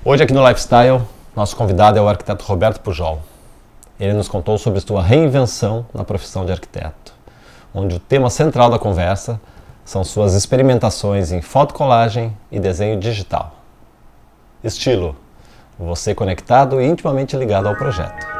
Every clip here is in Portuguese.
Hoje aqui no Lifestyle, nosso convidado é o arquiteto Roberto Pujol. Ele nos contou sobre sua reinvenção na profissão de arquiteto, onde o tema central da conversa são suas experimentações em fotocolagem e desenho digital. Estilo: você conectado e intimamente ligado ao projeto.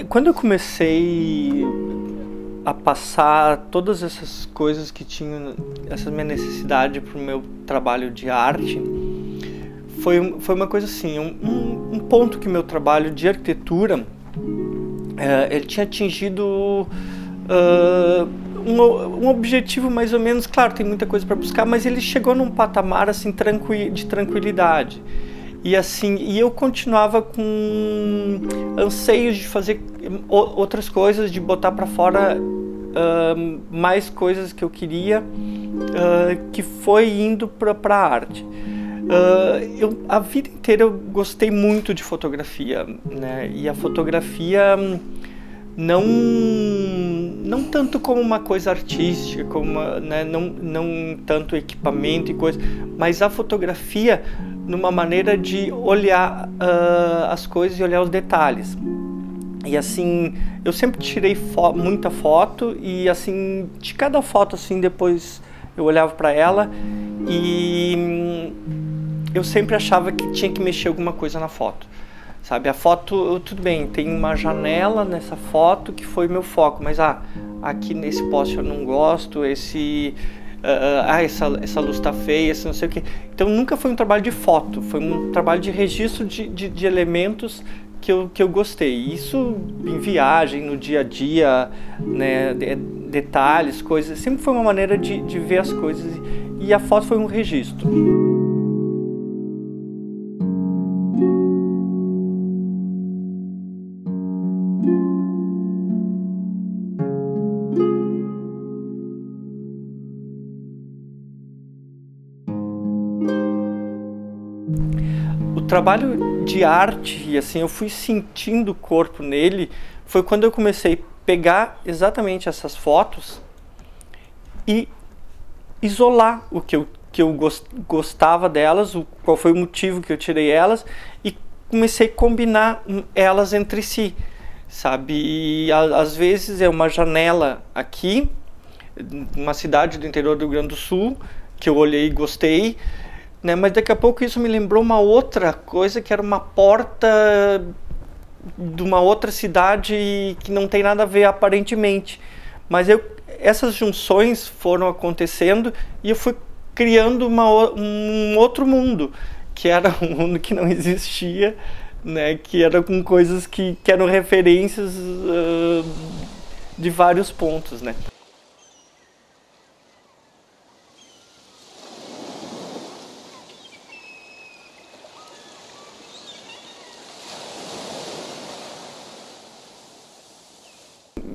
Quando eu comecei a passar todas essas coisas que tinham, essa minha necessidade para o meu trabalho de arte, foi uma coisa assim, um ponto que meu trabalho de arquitetura, ele tinha atingido um objetivo mais ou menos, claro, tem muita coisa para buscar, mas ele chegou num patamar assim, de tranquilidade. E assim, eu continuava com anseios de fazer outras coisas, de botar para fora mais coisas que eu queria, que foi indo para a arte. A vida inteira eu gostei muito de fotografia, né? E a fotografia não tanto como uma coisa artística, como né? não tanto equipamento e coisa, mas a fotografia numa maneira de olhar as coisas e olhar os detalhes. E assim, eu sempre tirei muita foto e assim, de cada foto assim, depois eu olhava para ela e eu sempre achava que tinha que mexer alguma coisa na foto. Sabe, a foto, tudo bem, tem uma janela nessa foto que foi meu foco, mas aqui nesse poste eu não gosto, essa luz tá feia, esse não sei o que. Então nunca foi um trabalho de foto, foi um trabalho de registro de elementos que eu gostei. Isso em viagem, no dia a dia, né, detalhes, coisas, sempre foi uma maneira de ver as coisas e a foto foi um registro. O trabalho de arte, e assim, eu fui sentindo o corpo nele, foi quando eu comecei a pegar exatamente essas fotos e isolar o que eu gostava delas, qual foi o motivo que eu tirei elas, e comecei a combinar elas entre si, sabe? E às vezes é uma janela aqui, uma cidade do interior do Rio Grande do Sul, que eu olhei e gostei, né, mas daqui a pouco isso me lembrou uma outra coisa, que era uma porta de uma outra cidade que não tem nada a ver aparentemente. Mas essas junções foram acontecendo e eu fui criando um outro mundo, que era um mundo que não existia, né, que era com coisas que eram referências de vários pontos, né.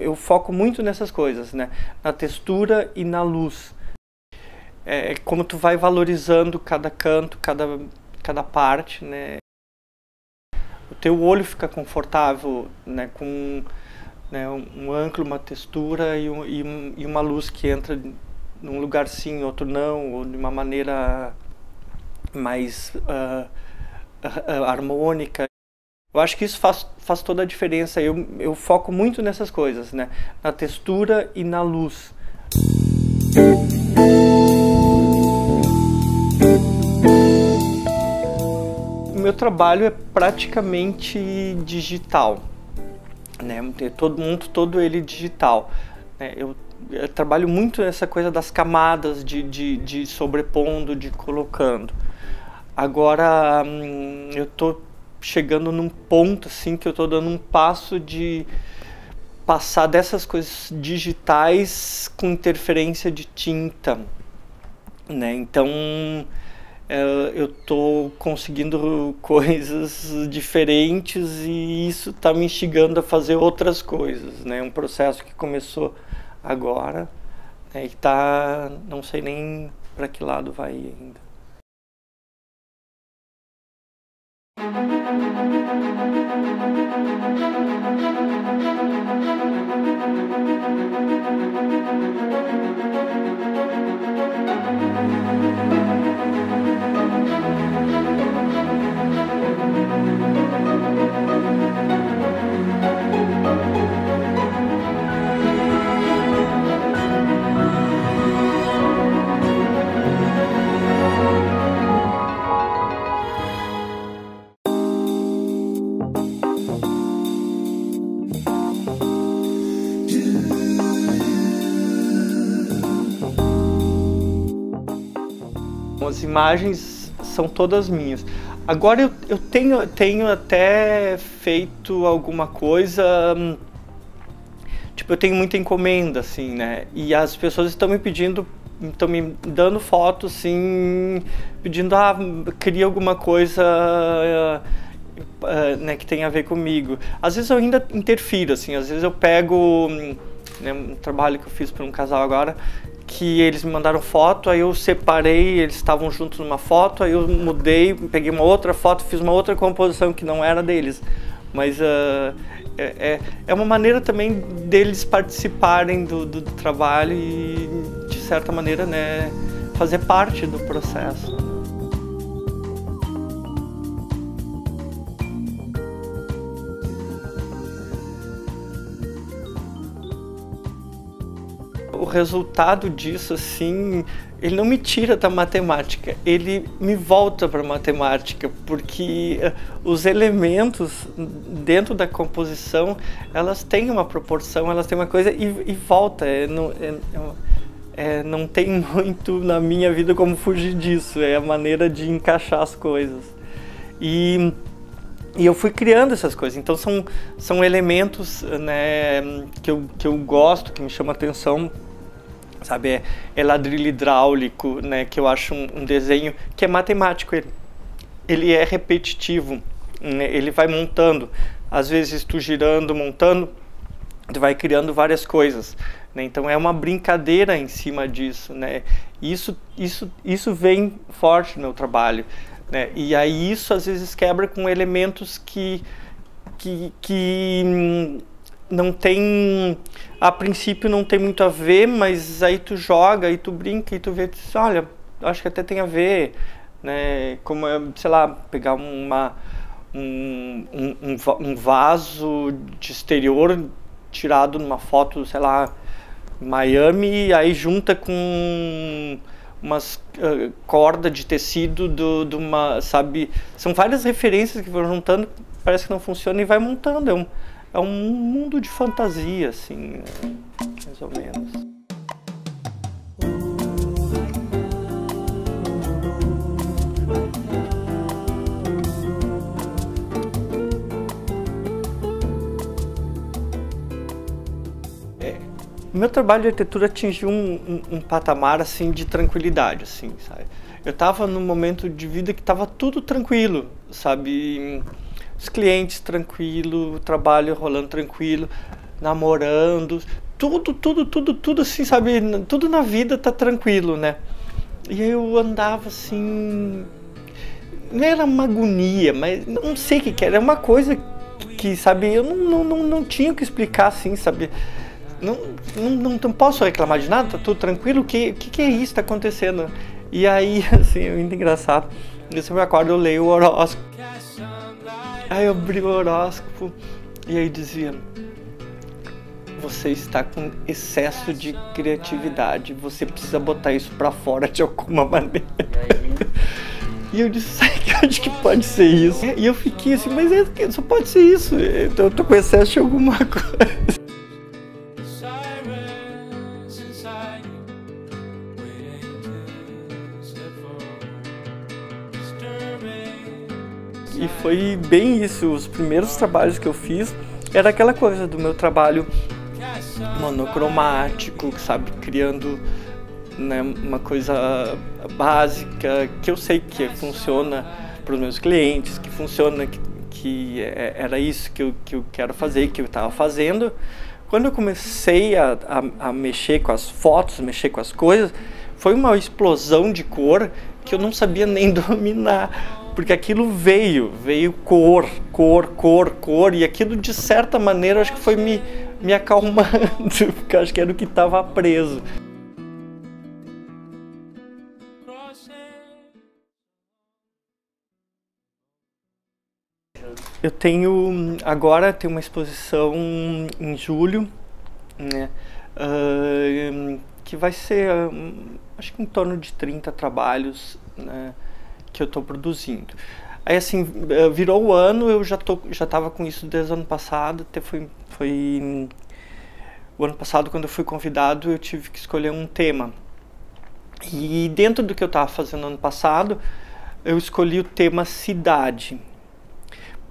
Eu foco muito nessas coisas, né? Na textura e na luz. Como tu vai valorizando cada canto, cada parte, né? O teu olho fica confortável, né? Com né, um ângulo, uma textura e uma luz que entra num lugar sim, outro não, ou de uma maneira mais harmônica. Eu acho que isso faz toda a diferença. Eu foco muito nessas coisas, né? Na textura e na luz. O meu trabalho é praticamente digital, né? Todo ele digital, né? Eu trabalho muito nessa coisa das camadas de sobrepondo, de colocando. Agora eu tô chegando num ponto assim que eu tô dando um passo de passar dessas coisas digitais com interferência de tinta, né? Então eu tô conseguindo coisas diferentes e isso tá me instigando a fazer outras coisas, né? Um processo que começou agora, né? E tá, não sei nem para que lado vai ir ainda. As imagens são todas minhas. Agora eu tenho até feito alguma coisa, tipo, eu tenho muita encomenda, assim, né? E as pessoas estão me dando fotos, assim, pedindo, cria alguma coisa, né, que tem a ver comigo. Às vezes eu ainda interfiro, assim, às vezes eu pego, né, um trabalho que eu fiz para um casal agora, que eles me mandaram foto, aí eu separei, eles estavam juntos numa foto, aí eu mudei, peguei uma outra foto, fiz uma outra composição que não era deles. Mas é uma maneira também deles participarem do trabalho e, de certa maneira, né, fazer parte do processo. O resultado disso, assim, ele não me tira da matemática, ele me volta para a matemática, porque os elementos dentro da composição, elas têm uma proporção, elas têm uma coisa e volta. Não tem muito na minha vida como fugir disso, é a maneira de encaixar as coisas. E eu fui criando essas coisas, então são elementos, né, que eu gosto, que me chamam a atenção. Sabe, é ladrilho hidráulico, né, que eu acho um desenho que é matemático, ele é repetitivo, né, ele vai montando, às vezes tu girando, montando, tu vai criando várias coisas, né, então é uma brincadeira em cima disso, né, isso vem forte no meu trabalho, né, e aí isso às vezes quebra com elementos que não tem, a princípio não tem muito a ver, mas aí tu joga, aí tu brinca, e tu vê, olha, acho que até tem a ver, né, como, sei lá, pegar um vaso de exterior tirado numa foto, sei lá, Miami, aí junta com umas corda de tecido de uma, sabe, são várias referências que vão juntando, parece que não funciona e vai montando, é um mundo de fantasia, assim, mais ou menos. O meu trabalho de arquitetura atingiu um patamar, assim, de tranquilidade, assim, sabe? Eu estava num momento de vida que estava tudo tranquilo, sabe? Os clientes tranquilo, o trabalho rolando tranquilo, namorando, tudo assim, sabe? Tudo na vida tá tranquilo, né? E aí eu andava assim, não era uma agonia, mas não sei o que era, uma coisa que, sabe, eu não tinha o que explicar, assim, sabe? Não posso reclamar de nada, tá tudo tranquilo, o que é isso que tá acontecendo? E aí, assim, é muito engraçado, eu sempre acordo, eu leio o horóscopo. Aí eu abri o horóscopo e aí dizia: você está com excesso de criatividade, você precisa botar isso pra fora de alguma maneira. E eu disse: sabe que eu acho que pode ser isso? E eu fiquei assim, mas só pode ser isso, eu tô com excesso de alguma coisa. E foi bem isso, os primeiros trabalhos que eu fiz era aquela coisa do meu trabalho monocromático, sabe, criando, né, uma coisa básica que eu sei que funciona para os meus clientes, que funciona, que era isso que eu quero fazer, que eu estava fazendo. Quando eu comecei a mexer com as fotos, mexer com as coisas, foi uma explosão de cor que eu não sabia nem dominar. Porque aquilo veio cor, e aquilo de certa maneira acho que foi me acalmando, porque acho que era o que estava preso. Eu agora tenho uma exposição em julho, né, que vai ser, acho que em torno de 30 trabalhos, né, que eu estou produzindo. Aí assim, virou o ano, eu já estava com isso desde o ano passado, até foi o ano passado, quando eu fui convidado, eu tive que escolher um tema. E dentro do que eu estava fazendo ano passado, eu escolhi o tema cidade.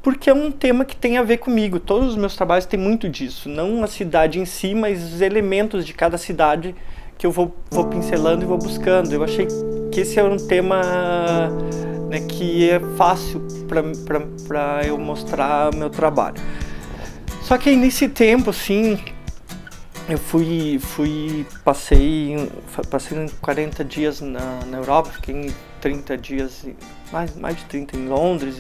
Porque é um tema que tem a ver comigo, todos os meus trabalhos têm muito disso, não a cidade em si, mas os elementos de cada cidade que eu vou pincelando e vou buscando. Eu achei que esse é um tema, né, que é fácil para eu mostrar meu trabalho. Só que aí nesse tempo, assim, eu passei 40 dias na Europa, fiquei em 30 dias, mais de 30 em Londres,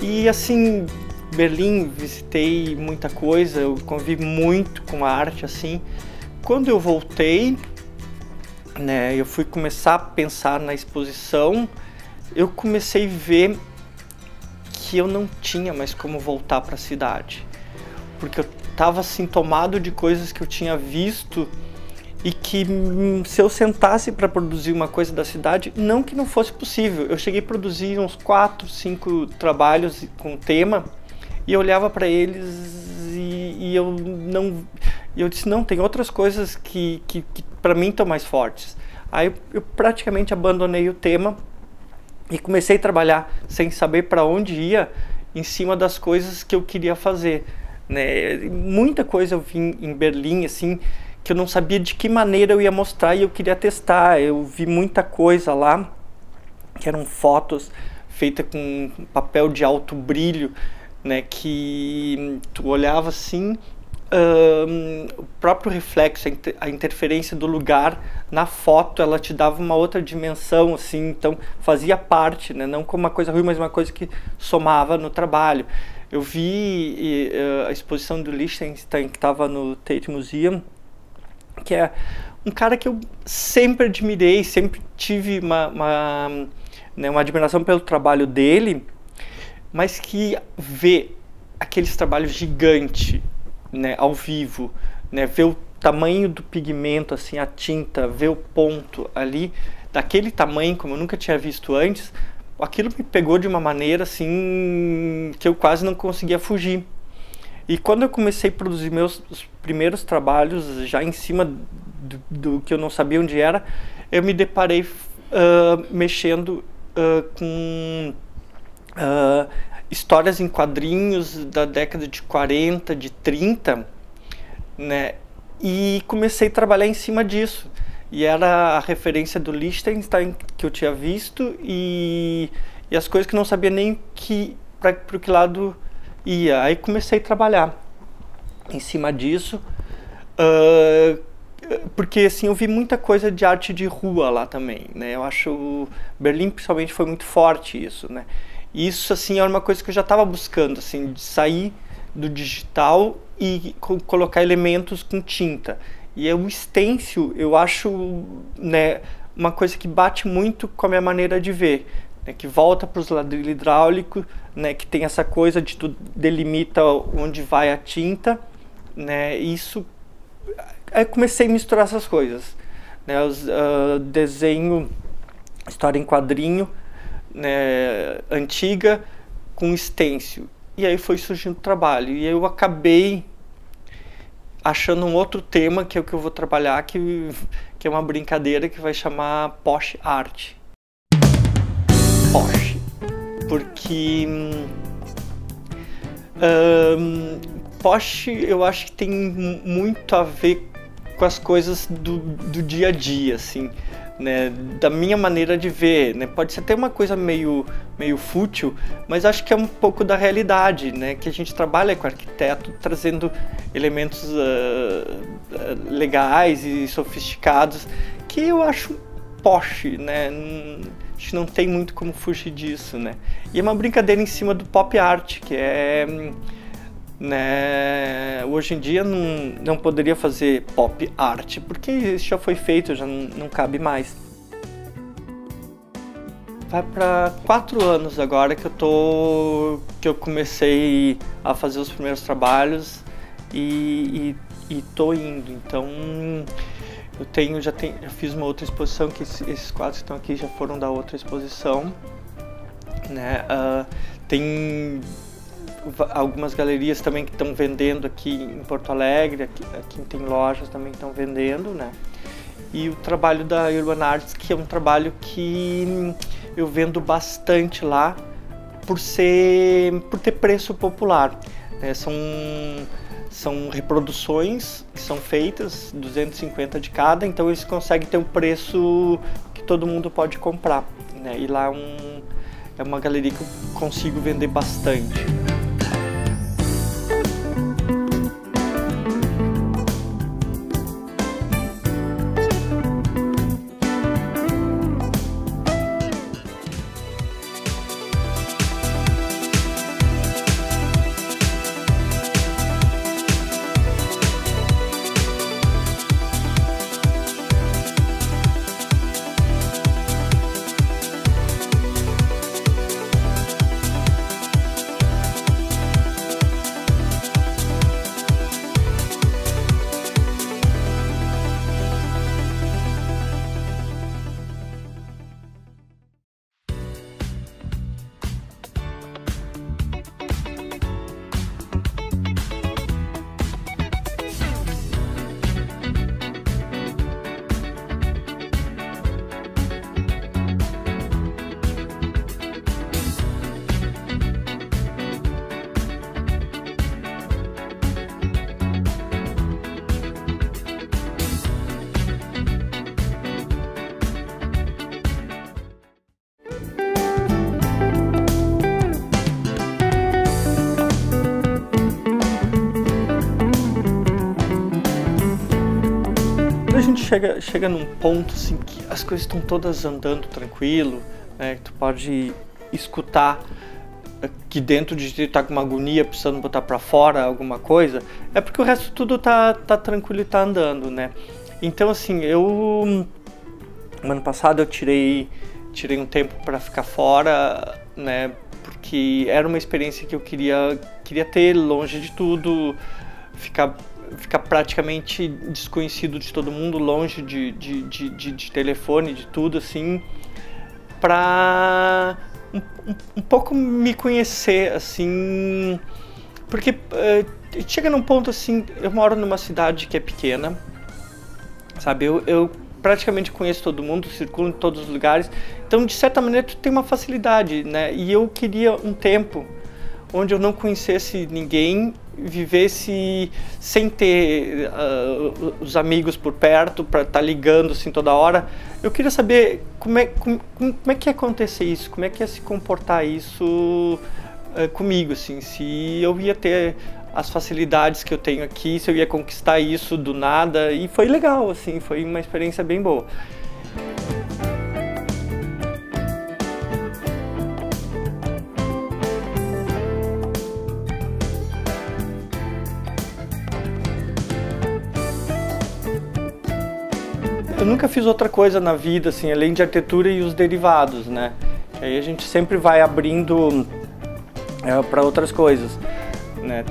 e assim, Berlim, visitei muita coisa, eu convivi muito com a arte, assim. Quando eu voltei, né, eu fui começar a pensar na exposição, eu comecei a ver que eu não tinha mais como voltar para a cidade, porque eu estava assim tomado de coisas que eu tinha visto e que se eu sentasse para produzir uma coisa da cidade, não que não fosse possível. Eu cheguei a produzir uns 4, 5 trabalhos com tema e eu olhava para eles e eu disse, não, tem outras coisas que para mim estão mais fortes. Aí eu praticamente abandonei o tema e comecei a trabalhar sem saber para onde ia, em cima das coisas que eu queria fazer, né? Muita coisa eu vi em Berlim, assim, que eu não sabia de que maneira eu ia mostrar e eu queria testar. Eu vi muita coisa lá, que eram fotos feitas com papel de alto brilho, né, que tu olhava assim, o próprio reflexo, a interferência do lugar na foto, ela te dava uma outra dimensão, assim, então fazia parte, né, não como uma coisa ruim, mas uma coisa que somava no trabalho. Eu vi a exposição do Lichtenstein, que estava no Tate Museum, que é um cara que eu sempre admirei, sempre tive uma admiração pelo trabalho dele, mas que vê aqueles trabalhos gigantes, né, ao vivo, né, ver o tamanho do pigmento, assim, a tinta, ver o ponto ali, daquele tamanho, como eu nunca tinha visto antes, aquilo me pegou de uma maneira, assim, que eu quase não conseguia fugir. E quando eu comecei a produzir meus primeiros trabalhos, já em cima do que eu não sabia onde era, eu me deparei mexendo com histórias em quadrinhos da década de 40, de 30, né? E comecei a trabalhar em cima disso. E era a referência do Lichtenstein que eu tinha visto e as coisas que não sabia nem para que lado ia. Aí comecei a trabalhar em cima disso, porque assim, eu vi muita coisa de arte de rua lá também, né? Eu acho Berlim principalmente foi muito forte isso, né? Isso assim era uma coisa que eu já estava buscando, assim, de sair do digital e colocar elementos com tinta. E o stencil, eu acho, né, uma coisa que bate muito com a minha maneira de ver. né, que volta para os ladrilhos hidráulicos, né, que tem essa coisa de tu delimita onde vai a tinta, né, isso. Aí comecei a misturar essas coisas, né, desenho, história em quadrinho, né, antiga com stencil, e aí foi surgindo o trabalho, e aí eu acabei achando um outro tema que é o que eu vou trabalhar, que é uma brincadeira que vai chamar Posh Art. Posh, porque Posh eu acho que tem muito a ver com as coisas do dia a dia, assim, né, da minha maneira de ver, né, pode ser até uma coisa meio fútil, mas acho que é um pouco da realidade, né, que a gente trabalha com arquiteto trazendo elementos legais e sofisticados, que eu acho posh, né, a gente não tem muito como fugir disso, né, e é uma brincadeira em cima do pop art, que é, né, hoje em dia não poderia fazer pop art, porque isso já foi feito, já não cabe mais. Vai para 4 anos agora que eu comecei a fazer os primeiros trabalhos e tô indo. Então eu fiz uma outra exposição, que esses quadros que estão aqui já foram da outra exposição, né? Tem algumas galerias também que estão vendendo aqui em Porto Alegre, aqui tem lojas também que estão vendendo, né? E o trabalho da Urban Arts, que é um trabalho que eu vendo bastante lá por ter preço popular, né? São reproduções que são feitas, 250 de cada, então eles conseguem ter um preço que todo mundo pode comprar, né? E lá é uma galeria que eu consigo vender bastante. A gente chega num ponto assim que as coisas estão todas andando tranquilo, né? Tu pode escutar que dentro de ti tá com uma agonia, precisando botar para fora alguma coisa, é porque o resto tudo tá tranquilo e tá andando, né? Então assim, no ano passado eu tirei um tempo para ficar fora, né? Porque era uma experiência que eu queria ter longe de tudo, ficar praticamente desconhecido de todo mundo, longe de telefone, de tudo, assim, para um pouco me conhecer, assim, porque chega num ponto assim, eu moro numa cidade que é pequena, sabe, eu praticamente conheço todo mundo, circulo em todos os lugares, então de certa maneira tu tem uma facilidade, né, e eu queria um tempo onde eu não conhecesse ninguém, vivesse sem ter os amigos por perto, para estar ligando assim toda hora. Eu queria saber como é que ia acontecer isso, como é que ia se comportar isso comigo, assim, se eu ia ter as facilidades que eu tenho aqui, se eu ia conquistar isso do nada, e foi legal, assim, foi uma experiência bem boa. Eu nunca fiz outra coisa na vida, assim, além de arquitetura e os derivados, né? Aí a gente sempre vai abrindo para outras coisas, né?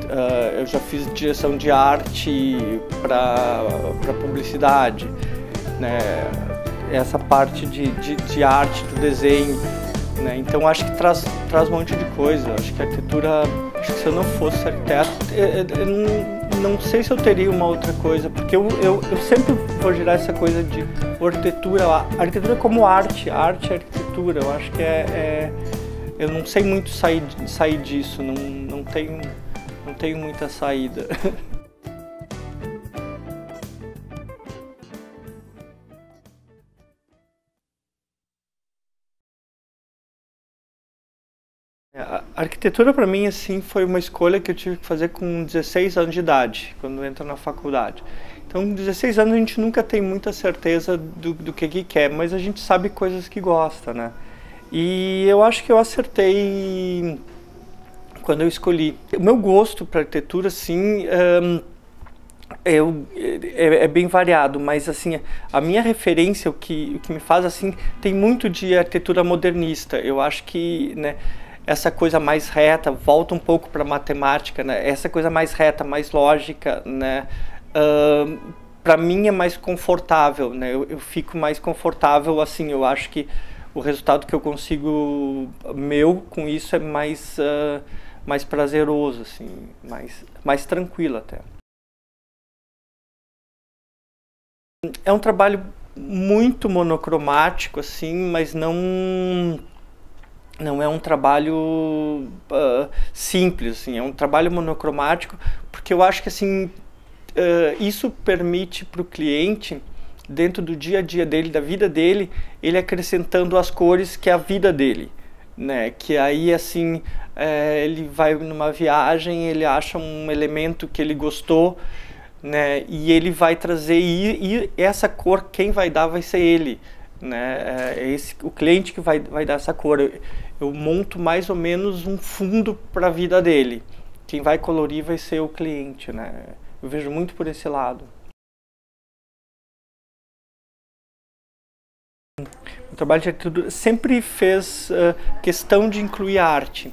Eu já fiz direção de arte para publicidade, né? Essa parte de arte, do desenho, né? Então acho que traz um monte de coisa. Acho que a arquitetura, acho que se eu não fosse arquiteto, eu não sei se eu teria uma outra coisa, porque eu sempre vou girar essa coisa de arquitetura, a arquitetura como arte, arte é arquitetura. Eu acho que eu não sei muito sair disso, não tenho muita saída. A arquitetura para mim assim foi uma escolha que eu tive que fazer com 16 anos de idade, quando entra na faculdade. Então, com 16 anos a gente nunca tem muita certeza do que quer, mas a gente sabe coisas que gosta, né? E eu acho que eu acertei quando eu escolhi. O meu gosto para arquitetura, sim, é bem variado, mas assim, a minha referência, o que me faz assim, tem muito de arquitetura modernista. Eu acho que, né, essa coisa mais reta, volta um pouco para matemática, né? Essa coisa mais reta, mais lógica, né? Para mim é mais confortável, né? Eu fico mais confortável assim. Eu acho que o resultado que eu consigo com isso é mais prazeroso, assim, mais tranquilo até. É um trabalho muito monocromático, assim, mas não é um trabalho simples, assim. É um trabalho monocromático, porque eu acho que assim isso permite para o cliente, dentro do dia a dia dele, da vida dele, ele acrescentando as cores que é a vida dele, né? Que aí assim ele vai numa viagem, ele acha um elemento que ele gostou, né? E ele vai trazer, e essa cor quem vai dar vai ser ele, né? O cliente que vai dar essa cor. Eu monto mais ou menos um fundo para a vida dele. Quem vai colorir vai ser o cliente, né? Eu vejo muito por esse lado. O trabalho de arquitetura sempre fez questão de incluir a arte,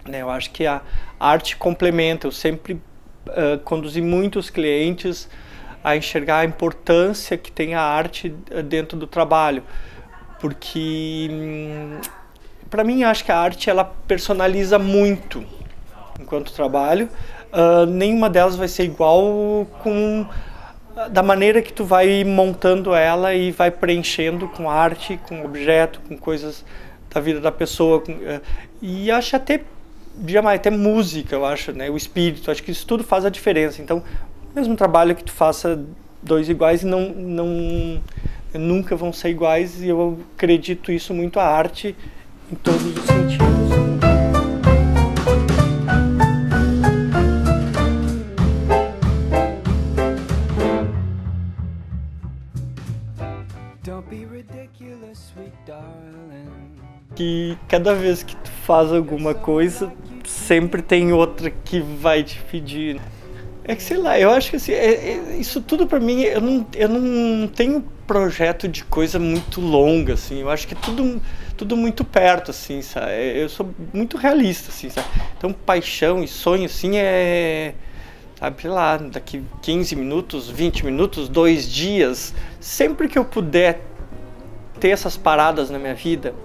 né? Eu acho que a arte complementa. Eu sempre conduzi muitos clientes a enxergar a importância que tem a arte dentro do trabalho, porque para mim acho que a arte ela personaliza muito enquanto trabalho. Nenhuma delas vai ser igual da maneira que tu vai montando ela e vai preenchendo com arte, com objeto, com coisas da vida da pessoa. E acho até música, eu acho, né? O espírito, acho que isso tudo faz a diferença. Então, mesmo trabalho que tu faça dois iguais, nunca vão ser iguais, e eu acredito isso muito à arte em todos os sentidos. Que cada vez que tu faz alguma coisa, sempre tem outra que vai te pedir. É que sei lá, eu acho que assim, isso tudo pra mim, eu não tenho projeto de coisa muito longa, assim. Eu acho que é tudo muito perto, assim, sabe? Eu sou muito realista, assim, sabe? Então, paixão e sonho, assim, sabe, sei lá, daqui 15 minutos, 20 minutos, 2 dias, sempre que eu puder ter essas paradas na minha vida,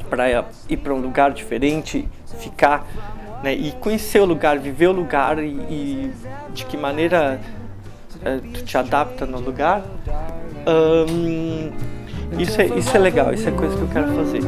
para ir para um lugar diferente, ficar, né, e conhecer o lugar, viver o lugar e de que maneira tu te adapta no lugar, isso é legal, isso é coisa que eu quero fazer.